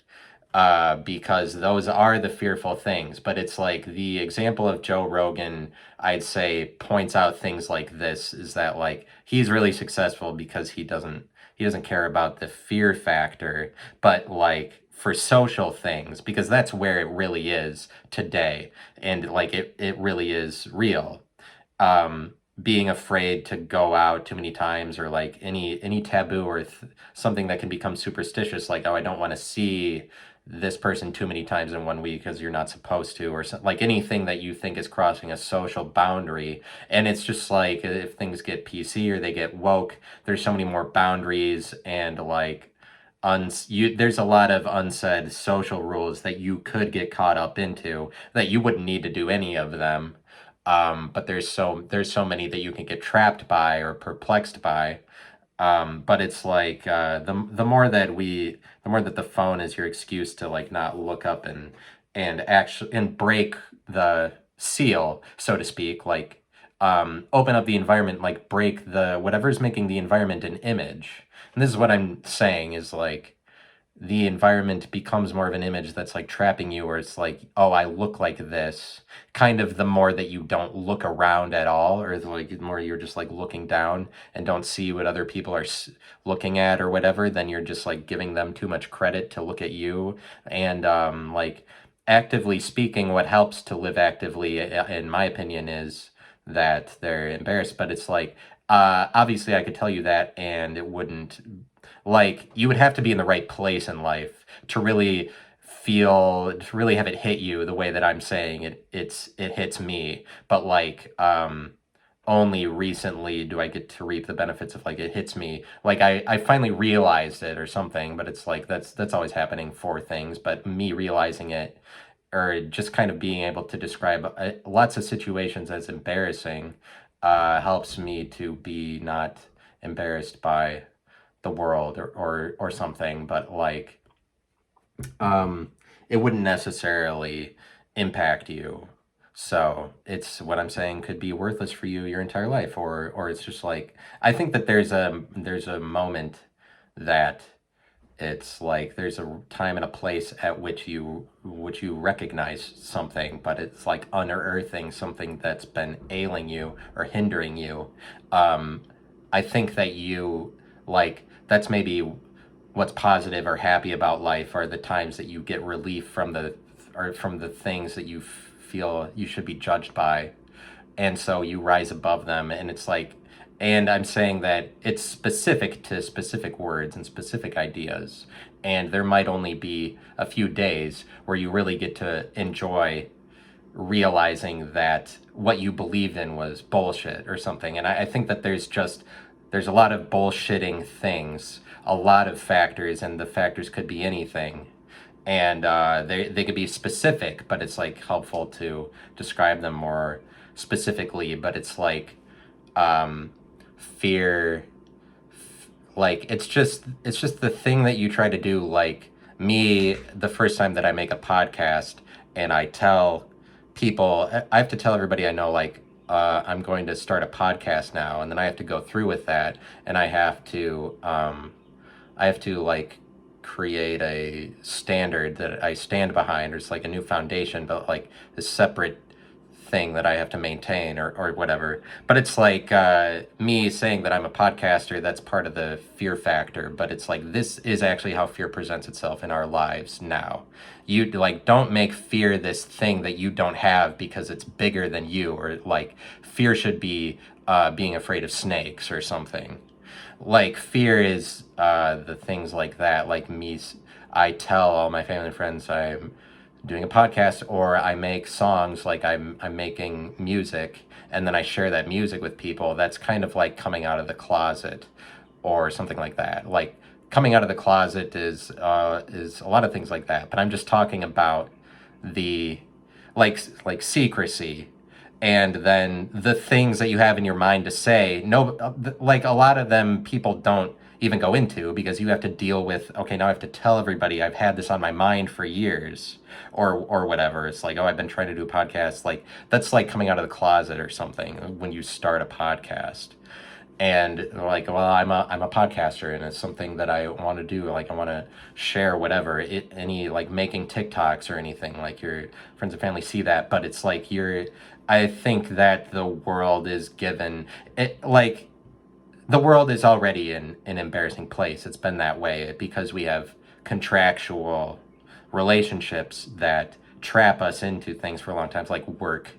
because those are the fearful things. But it's like the example of Joe Rogan, I'd say, points out things like this, is that like he's really successful because he doesn't care about the fear factor, but like for social things, because that's where it really is today. And like it really is real. Being afraid to go out too many times, or like any taboo or something that can become superstitious, like, oh, I don't want to see this person too many times in one week because you're not supposed to, or like anything that you think is crossing a social boundary. And it's just like if things get PC or they get woke, there's so many more boundaries, and like there's a lot of unsaid social rules that you could get caught up into that you wouldn't need to do any of them. But there's so many that you can get trapped by or perplexed by. But it's like the more that the phone is your excuse to like not look up and actually and break the seal, so to speak, like open up the environment, like break the whatever's making the environment an image. And this is what I'm saying is like the environment becomes more of an image that's like trapping you, or it's like, oh, I look like this. Kind of the more that you don't look around at all, or the more you're just like looking down and don't see what other people are looking at or whatever, then you're just like giving them too much credit to look at you. And like actively speaking, what helps to live actively, in my opinion, is that they're embarrassed. But it's like, obviously I could tell you that and it wouldn't, like you would have to be in the right place in life to really to really have it hit you the way that I'm saying it hits me. But like only recently do I get to reap the benefits of like it hits me. Like I finally realized it or something, but it's like that's always happening for things, but me realizing it, or just kind of being able to describe lots of situations as embarrassing, helps me to be not embarrassed by the world, or something. But like um it wouldn't necessarily impact you. So it's what I'm saying could be worthless for you your entire life, or it's just like I think that there's a moment that it's like there's a time and a place at which you recognize something, but it's like unearthing something that's been ailing you or hindering you. um I think that you like that's maybe what's positive or happy about life, are the times that you get relief from the things that you feel you should be judged by, and so you rise above them. And it's like, and I'm saying that it's specific to specific words and specific ideas, and there might only be a few days where you really get to enjoy realizing that what you believed in was bullshit or something. And I think that there's a lot of bullshitting things, a lot of factors, and the factors could be anything. And they could be specific, but it's like helpful to describe them more specifically. But it's like um, fear, like it's just the thing that you try to do. Like me, the first time that I make a podcast and I tell people, I have to tell everybody I know, like I'm going to start a podcast now, and then I have to go through with that, and I have to like create a standard that I stand behind, or it's like a new foundation, but like a separate thing that I have to maintain, or whatever. But it's like me saying that I'm a podcaster, that's part of the fear factor. But it's like this is actually how fear presents itself in our lives now. You like don't make fear this thing that you don't have because it's bigger than you, or like fear should be being afraid of snakes or something. Like fear is the things like that. Like me, I tell all my family and friends I'm doing a podcast, or I make songs, like I'm making music, and then I share that music with people. That's kind of like coming out of the closet, or something like that. Like coming out of the closet is a lot of things like that. But I'm just talking about the like secrecy, and then the things that you have in your mind to say. No, like a lot of them people don't even go into, because you have to deal with, okay, now I have to tell everybody I've had this on my mind for years, or whatever. It's like, oh, I've been trying to do a podcast. Like that's like coming out of the closet or something when you start a podcast. And like, well, I'm a podcaster, and it's something that I want to do. Like I want to share whatever, any like making TikToks or anything, like your friends and family see that. But it's like I think that the world is given it, like the world is already in an embarrassing place. It's been that way because we have contractual relationships that trap us into things for a long time, like work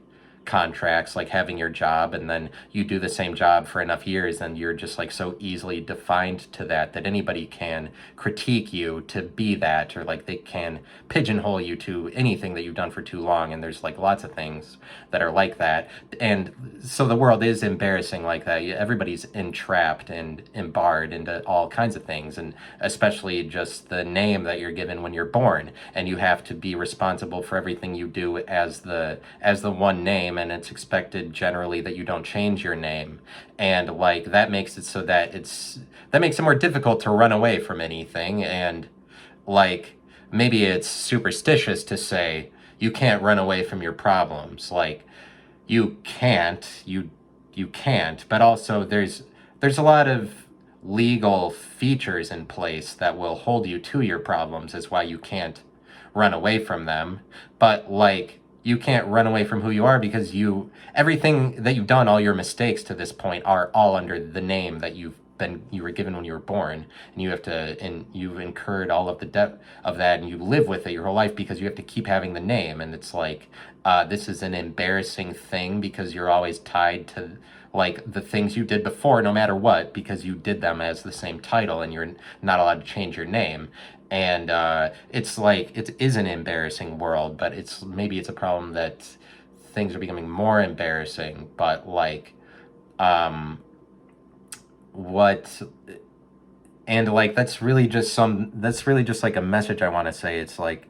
contracts, like having your job, and then you do the same job for enough years, and you're just like so easily defined to that anybody can critique you to be that, or like they can pigeonhole you to anything that you've done for too long. And there's like lots of things that are like that. And so the world is embarrassing like that. Everybody's entrapped and embarred into all kinds of things, and especially just the name that you're given when you're born, and you have to be responsible for everything you do as the one name, and it's expected generally that you don't change your name. And like that makes it so that that makes it more difficult to run away from anything. And like maybe it's superstitious to say you can't run away from your problems. Like you can't, but also there's a lot of legal features in place that will hold you to your problems, is why you can't run away from them. But like you can't run away from who you are, because everything that you've done, all your mistakes to this point, are all under the name that you were given when you were born. And you've incurred all of the debt of that, and you live with it your whole life because you have to keep having the name. And it's like this is an embarrassing thing, because you're always tied to like the things you did before, no matter what, because you did them as the same title, and you're not allowed to change your name. And it's like it is an embarrassing world, but maybe it's a problem that things are becoming more embarrassing. But like what and like that's really just like a message I want to say. It's like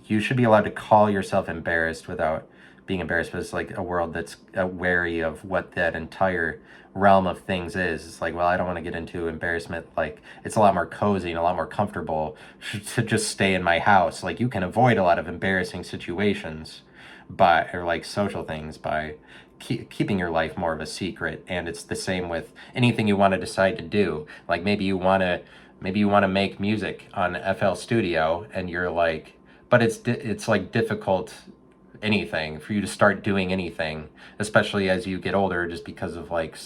you should be allowed to call yourself embarrassed without being embarrassed, but it's like a world that's wary of what that entire realm of things is. It's like, well, I don't want to get into embarrassment. Like it's a lot more cozy and a lot more comfortable to just stay in my house. Like you can avoid a lot of embarrassing situations or like social things, by keeping your life more of a secret. And it's the same with anything you want to decide to do. Like maybe you want to make music on FL Studio, and you're like, but it's like difficult anything for you to start doing anything, especially as you get older, just because of like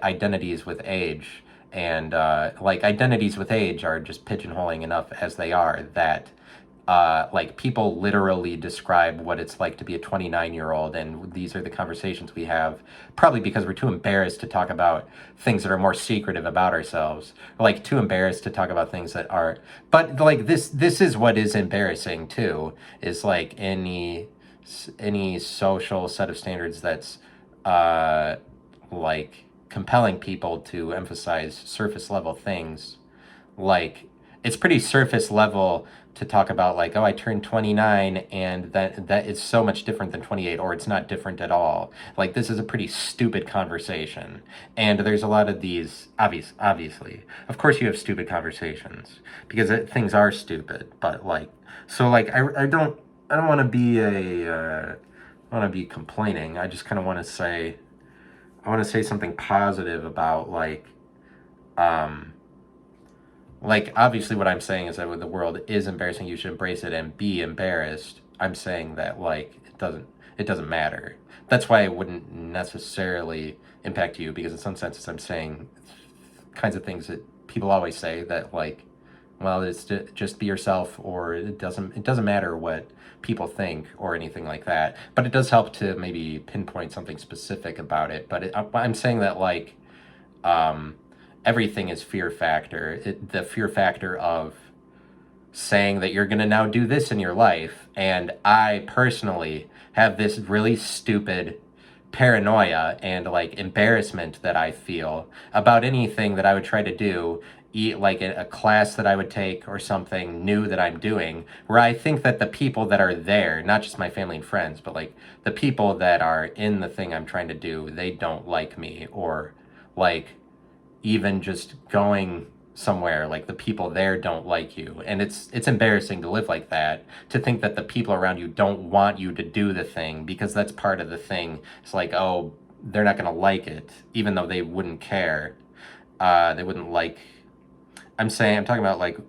identities with age. And like identities with age are just pigeonholing enough as they are, that like people literally describe what it's like to be a 29-year-old, and these are the conversations we have, probably because we're too embarrassed to talk about things that are more secretive about ourselves, or like too embarrassed to talk about things that are. But like this is what is embarrassing too, is like any social set of standards that's like compelling people to emphasize surface level things. Like it's pretty surface level to talk about like, oh, I turned 29, and that is so much different than 28, or it's not different at all. Like this is a pretty stupid conversation. And there's a lot of these, obviously, of course you have stupid conversations, because things are stupid. But like, so like I don't want to be I want to be complaining. I just kind of want to say, I want to say something positive about like obviously what I'm saying is that when the world is embarrassing, you should embrace it and be embarrassed. I'm saying that like it doesn't matter. That's why it wouldn't necessarily impact you, because in some senses I'm saying kinds of things that people always say, that like, well, it's just be yourself, or it doesn't matter what people think or anything like that. But it does help to maybe pinpoint something specific about it. But I'm saying that like everything is fear factor. The fear factor of saying that you're going to now do this in your life. And I personally have this really stupid paranoia and like embarrassment that I feel about anything that I would try to do, like a class that I would take or something new that I'm doing, where I think that the people that are there, not just my family and friends, but like the people that are in the thing I'm trying to do, they don't like me, or like even just going somewhere, like the people there don't like you, and it's embarrassing to live like that, to think that the people around you don't want you to do the thing because that's part of the thing. It's like, oh, they're not going to like it, even though they wouldn't care. They wouldn't like, I'm talking about like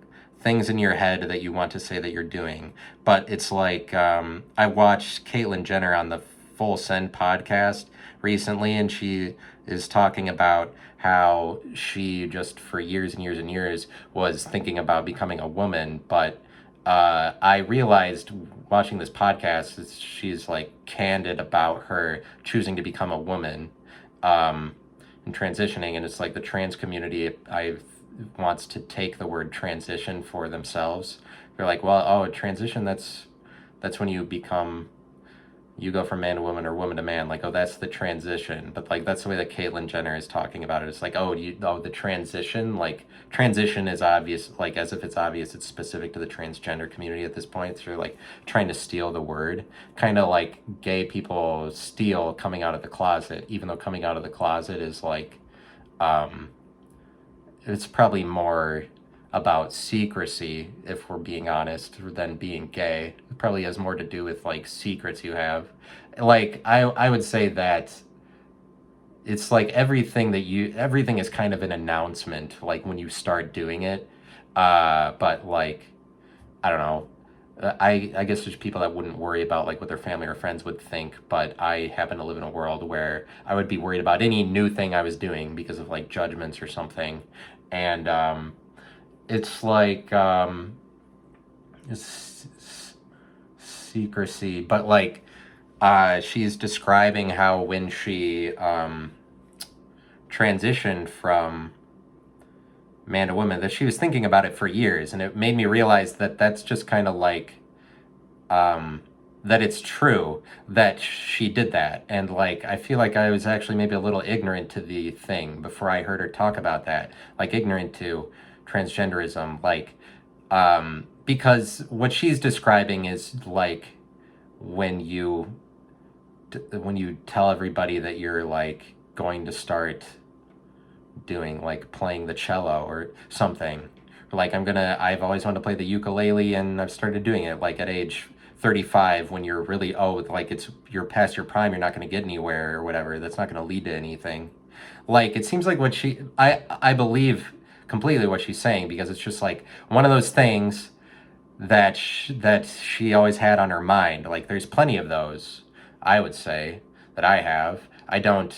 things in your head that you want to say that you're doing. But it's like, I watched Caitlyn Jenner on the Full Send podcast recently, and she is talking about how she just for years and years and years was thinking about becoming a woman. But I realized watching this podcast is she's like candid about her choosing to become a woman, and transitioning, and it's like the trans community I've wants to take the word transition for themselves. They're like, well, oh, transition, that's when you become, you go from man to woman or woman to man. Like, oh, that's the transition. But like that's the way that Caitlyn Jenner is talking about it. It's like, oh, the transition. Like transition is obvious, like as if it's obvious it's specific to the transgender community at this point. So they're like trying to steal the word, kind of like gay people steal coming out of the closet, even though coming out of the closet is like, um, it's probably more about secrecy, if we're being honest, than being gay. It probably has more to do with like secrets you have. Like I would say that it's like everything is kind of an announcement, like when you start doing it. But like, I don't know. I guess there's people that wouldn't worry about like what their family or friends would think, but I happen to live in a world where I would be worried about any new thing I was doing because of like judgments or something. And it's like, it's secrecy, but like she's describing how when she transitioned from man to woman, that she was thinking about it for years, and it made me realize that that's just kind of like, that it's true that she did that. And like I feel like I was actually maybe a little ignorant to the thing before I heard her talk about that, like ignorant to transgenderism, like because what she's describing is like when you tell everybody that you're like going to start doing like playing the cello or something. Like I've always wanted to play the ukulele, and I've started doing it like at age 35, when you're really, oh, like you're past your prime, you're not going to get anywhere or whatever. That's not going to lead to anything. Like it seems like I believe completely what she's saying, because it's just like one of those things that she always had on her mind. Like there's plenty of those, I would say, that I have. I don't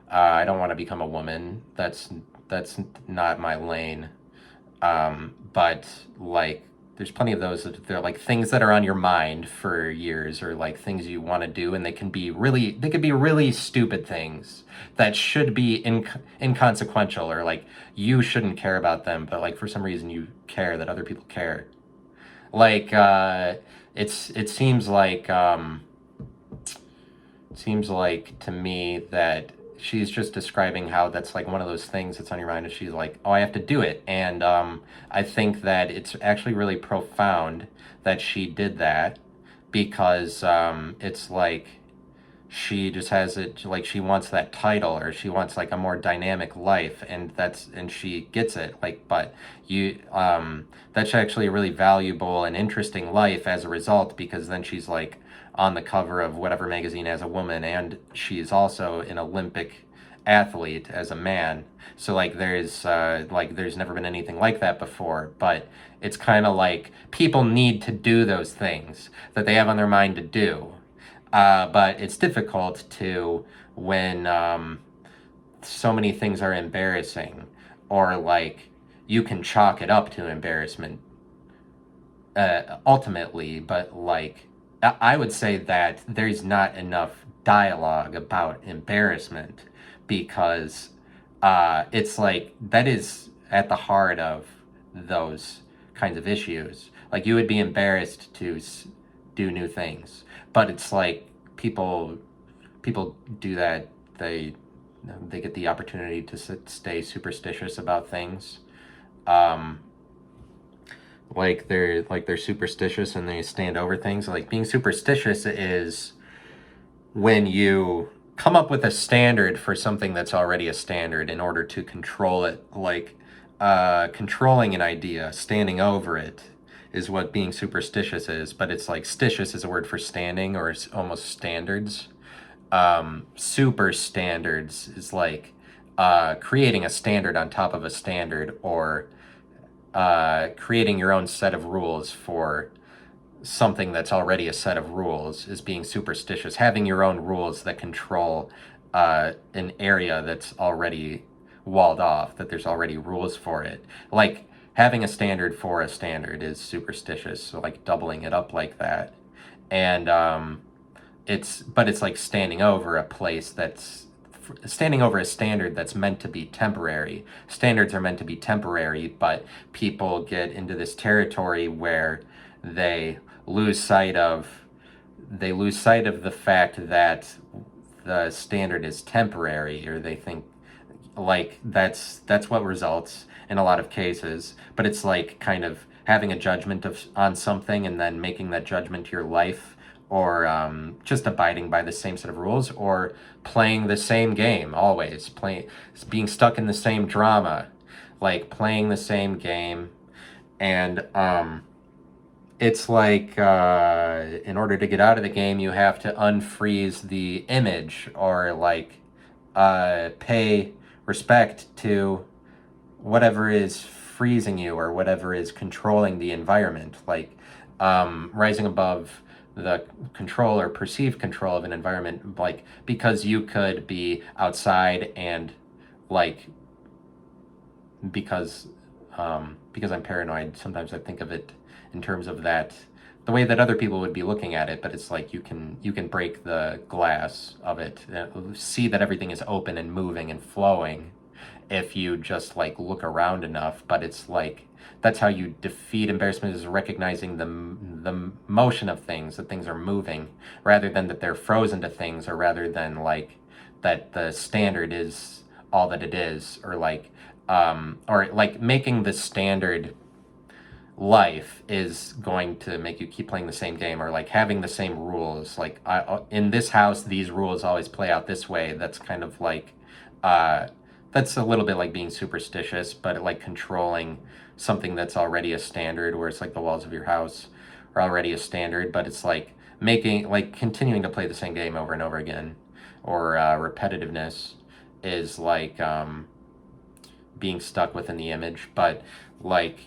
want to become a woman. That's not my lane. But like there's plenty of those that they're like things that are on your mind for years, or like things you want to do, and they could be really stupid things that should be inconsequential, or like you shouldn't care about them, but like for some reason you care that other people care. Like it seems like to me that she's just describing how that's like one of those things that's on your mind, and she's like, oh, I have to do it. And I think that it's actually really profound that she did that, because it's like she just has it, like she wants that title, or she wants like a more dynamic life, and she gets it, like, but that's actually a really valuable and interesting life as a result, because then she's like on the cover of whatever magazine as a woman, and she's also an Olympic athlete as a man. So there's never been anything like that before. But it's kind of like people need to do those things that they have on their mind to do. But it's difficult to when so many things are embarrassing, or like you can chalk it up to embarrassment ultimately. But like I would say that there's not enough dialogue about embarrassment, because it's like that is at the heart of those kinds of issues. Like you would be embarrassed to do new things, but it's like people do that. They get the opportunity to stay superstitious about things. Um, they're superstitious and they stand over things. Like being superstitious is when you come up with a standard for something that's already a standard in order to control it. Like controlling an idea, standing over it is what being superstitious is. But it's like stitious is a word for standing, or it's almost standards. Super standards is like creating a standard on top of a standard, or creating your own set of rules for something that's already a set of rules is being superstitious. Having your own rules that control an area that's already walled off, that there's already rules for it. Like having a standard for a standard is superstitious, so like doubling it up like that. And it's like standing over a place that's standing over a standard that's meant to be temporary. Standards are meant to be temporary, but people get into this territory where they lose sight of the fact that the standard is temporary, or they think like that's what results in a lot of cases. But it's like kind of having a judgment on something and then making that judgment your life, or just abiding by the same set of rules, or playing the same game always, being stuck in the same drama, like playing the same game. And it's like in order to get out of the game, you have to unfreeze the image, or like pay respect to whatever is freezing you, or whatever is controlling the environment. Like rising above the control or perceived control of an environment, like because you could be outside and like because I'm paranoid, sometimes I think of it in terms of that, the way that other people would be looking at it. But it's like you can break the glass of it, see that everything is open and moving and flowing if you just like look around enough. But it's like that's how you defeat embarrassment, is recognizing the motion of things, that things are moving, rather than that they're frozen to things, or rather than like that the standard is all that it is, or like making the standard life is going to make you keep playing the same game, or like having the same rules. Like in this house, these rules always play out this way. That's kind of like that's a little bit like being superstitious, but like controlling something that's already a standard, where it's like the walls of your house are already a standard, but it's like continuing to play the same game over and over again, or repetitiveness is like being stuck within the image. But like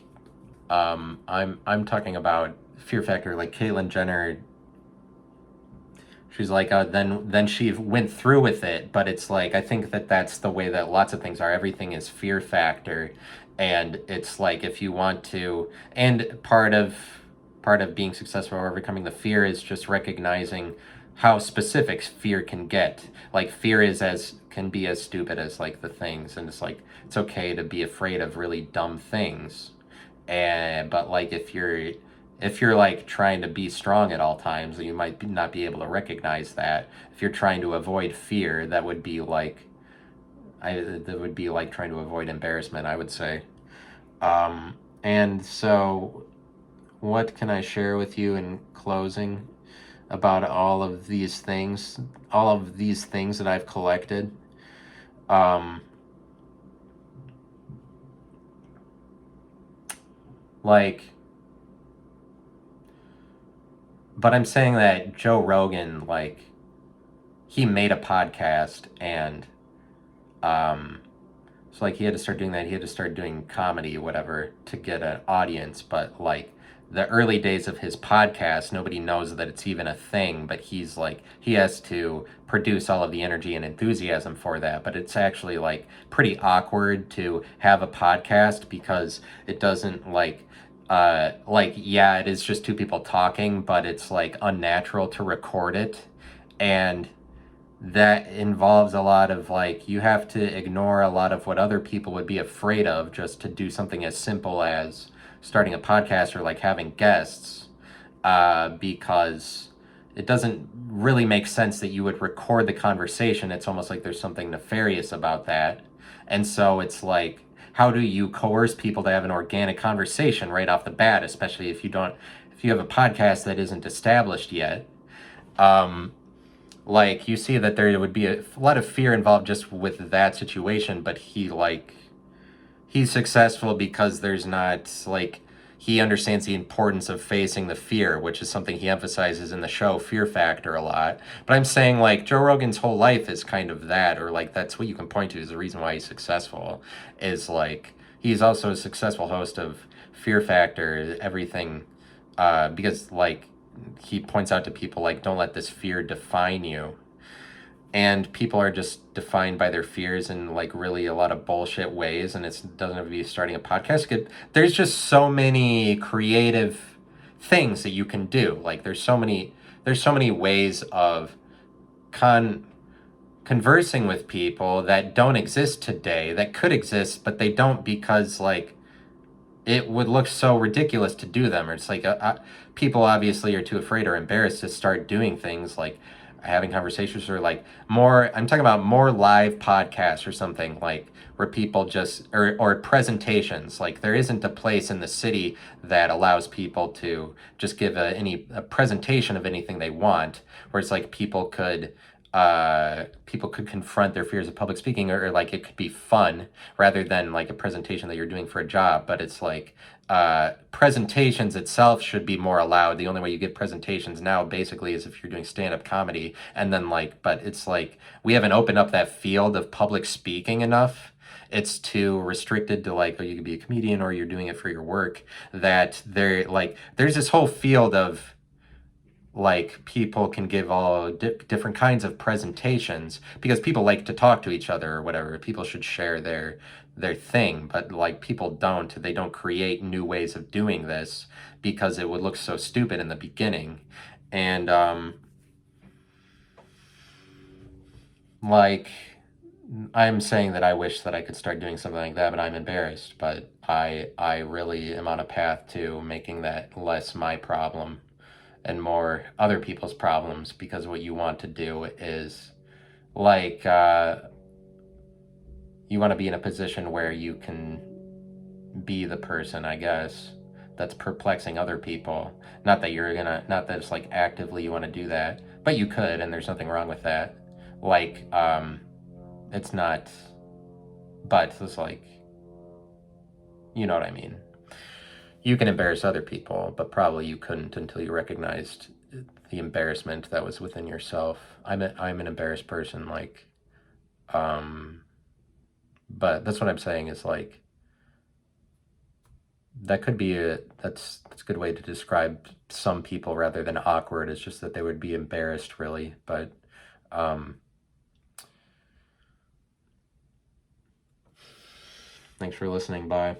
I'm talking about fear factor. Like Caitlyn Jenner, she's like then she went through with it. But it's like I think that that's the way that lots of things are. Everything is fear factor, and it's like if you want to, and part of being successful or overcoming the fear is just recognizing how specific fear can get. Like fear can be as stupid as like the things, and it's like it's okay to be afraid of really dumb things. And but like if you're like trying to be strong at all times, you might not be able to recognize that. If you're trying to avoid fear, that would be like trying to avoid embarrassment, I would say. And so what can I share with you in closing about all of these things that I've collected? But I'm saying that Joe Rogan, like, he made a podcast, and so like he had to start doing that. He had to start doing comedy, whatever, to get an audience. But like the early days of his podcast, nobody knows that it's even a thing. But he has to produce all of the energy and enthusiasm for that. But it's actually like pretty awkward to have a podcast, because it doesn't yeah, it is just two people talking, but it's like unnatural to record it. And that involves a lot of like, you have to ignore a lot of what other people would be afraid of just to do something as simple as starting a podcast or like having guests, because it doesn't really make sense that you would record the conversation. It's almost like there's something nefarious about that. And so it's like, how do you coerce people to have an organic conversation right off the bat, especially if you have a podcast that isn't established yet? Like, you see that there would be a lot of fear involved just with that situation, but he's successful because there's not, like, he understands the importance of facing the fear, which is something he emphasizes in the show Fear Factor a lot. But I'm saying, like, Joe Rogan's whole life is kind of that, or like that's what you can point to as the reason why he's successful, is like he's also a successful host of Fear Factor, everything, because like he points out to people like, don't let this fear define you. And people are just defined by their fears in like really a lot of bullshit ways, and it doesn't have to be starting a podcast. There's just so many creative things that you can do. Like there's so many ways of conversing with people that don't exist today, that could exist, but they don't, because like it would look so ridiculous to do them. Or it's like people obviously are too afraid or embarrassed to start doing things like having conversations, or like more, I'm talking about more live podcasts or something, like where people just, or presentations. Like there isn't a place in the city that allows people to just give a presentation of anything they want, where it's like people could confront their fears of public speaking, or like it could be fun rather than like a presentation that you're doing for a job. But it's like presentations itself should be more allowed. The only way you get presentations now basically is if you're doing stand-up comedy, and then like, but it's like we haven't opened up that field of public speaking enough. It's too restricted to like, oh, you could be a comedian or you're doing it for your work, that there's this whole field of like people can give all different kinds of presentations because people like to talk to each other or whatever. People should share their thing, but like people don't. They don't create new ways of doing this because it would look so stupid in the beginning. And like I'm saying that I wish that I could start doing something like that, but I'm embarrassed. But I really am on a path to making that less my problem and more other people's problems, because what you want to do is like you want to be in a position where you can be the person, I guess, that's perplexing other people. Not that not that it's like actively you want to do that, but you could, and there's nothing wrong with that. Like it's not, but it's like, you know what I mean. You can embarrass other people, but probably you couldn't until you recognized the embarrassment that was within yourself. I'm an embarrassed person, like, but that's what I'm saying is like, that could be that's a good way to describe some people rather than awkward. It's just that they would be embarrassed, really. But thanks for listening. Bye.